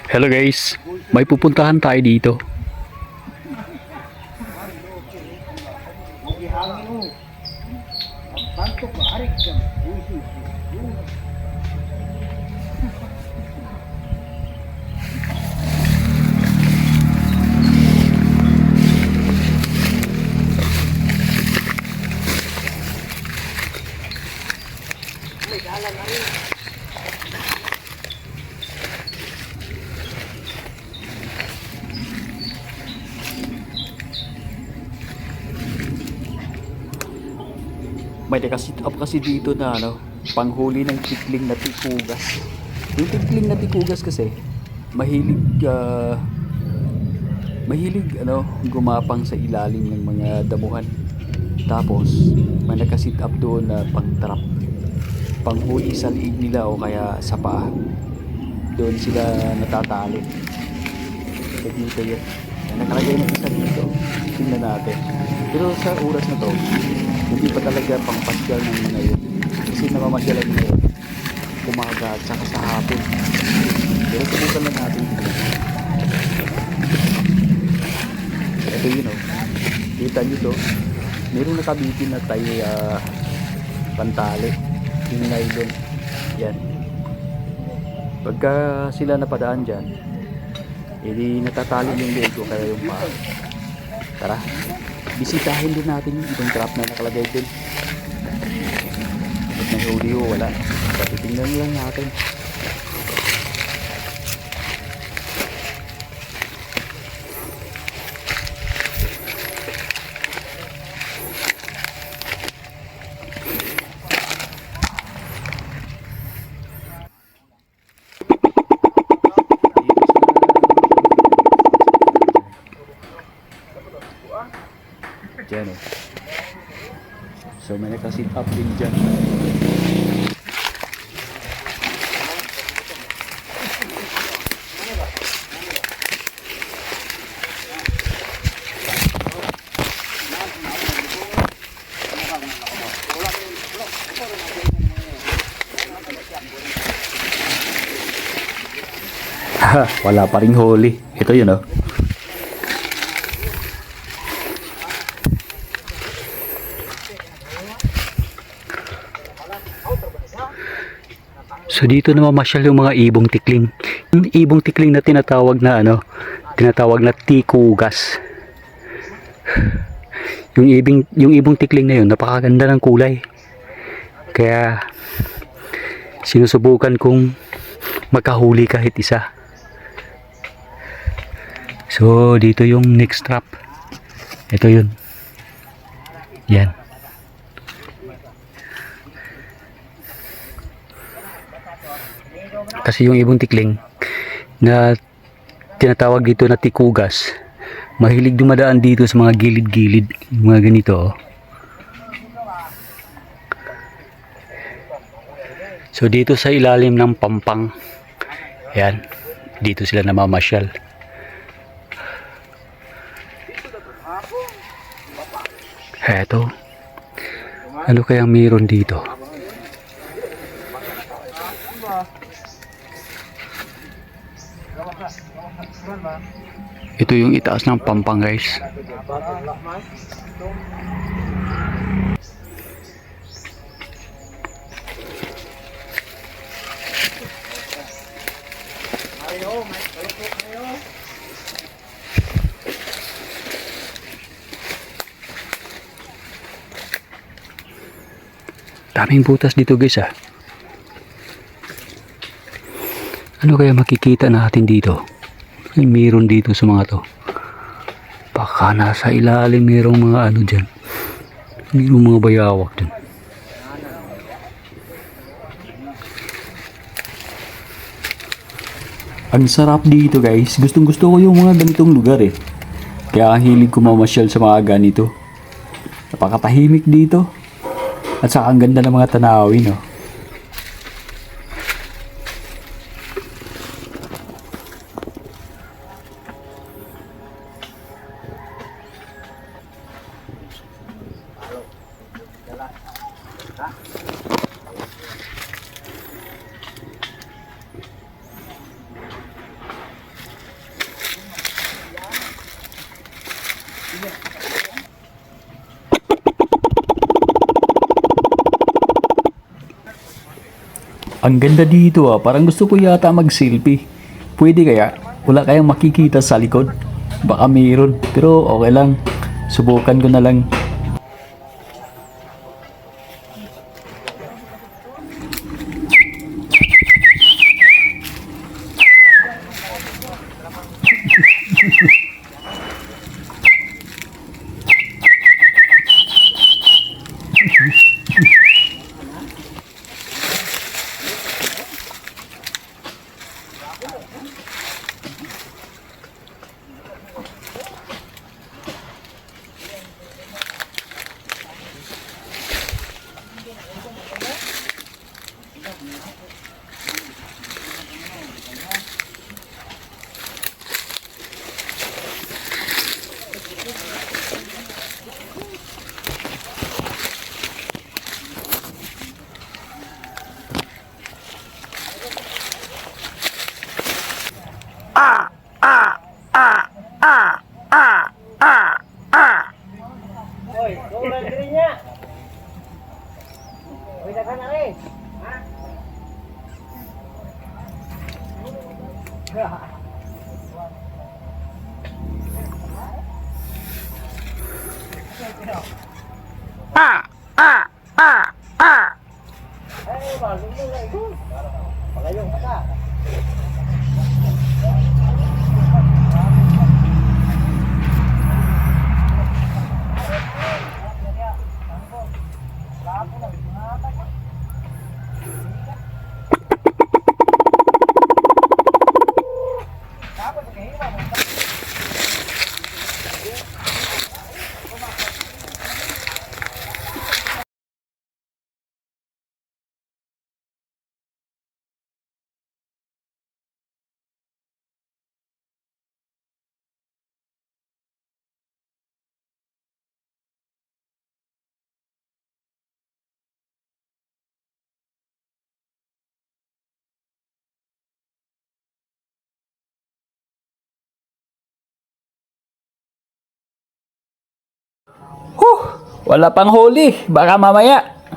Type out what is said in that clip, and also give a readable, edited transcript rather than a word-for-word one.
Hello guys, may pupuntahan tayo dito. May nakasit up kasi dito na panghuli ng tikling na tikugas. Yung tikling na tikugas kasi mahilig gumapang sa ilalim ng mga damuhan. Tapos may nakasit up doon na pang-trap, panghuli sa liig nila o kaya sa paa. Doon sila natatali. So dito yun. Nakalagay na isa dito. Tingnan natin. Pero sa oras na to, hindi pa talaga pang pasyal ng mga yun. Kasi namamasyalan na yun umaga at saka sa hapon. Pero subukan lang natin. Ito yun kita nyo to, mayroong nakabitin na tayo pantali, yung nylon yan. Pagka sila napadaan dyan, hindi natatali yung leeg ko kaya yung paa. Tara, bisitahin din natin yung ibang trap na nakalagay din. At may huli o wala, patitingnan lang natin. Dyan so may nakasit up din dyan. Wala pa ring huli. Ito yun So dito na mamasyal yung mga ibong tikling. Yung ibong tikling na tinatawag na tikugas. Yung ibong tikling na yun, napakaganda ng kulay. Kaya sinusubukan kong makahuli kahit isa. So dito yung next trap. Ito yun. Yan. Kasi yung ibong tikling na tinatawag dito na tikugas, mahilig dumadaan dito sa mga gilid-gilid, mga ganito. So dito sa ilalim ng pampang, yan, dito sila namamasyal. Eto, ano kayang mayroon dito? Ito yung itaas ng pampang guys. Daming butas dito guys Ano kaya makikita natin dito? Ay, meron dito sa mga to. Baka nasa ilalim merong mga dyan. Merong mga bayawak dyan. Ang sarap dito guys. Gustong gusto ko yung mga ganitong lugar Kaya hilig ko mamasyal sa mga ganito. Napakatahimik dito. At saka ang ganda ng mga tanawin Ang ganda dito ah, parang gusto ko yata mag-selfie. Pwede kaya? Wala kayang makikita sa likod? Baka mayroon, pero okay lang. Subukan ko na lang. Hoy, tulad rin niya. Hoy, daghan na rin. Ha? Ay, bago mo na ito. Pagayong ka. Wala pang huli. Baka mamaya.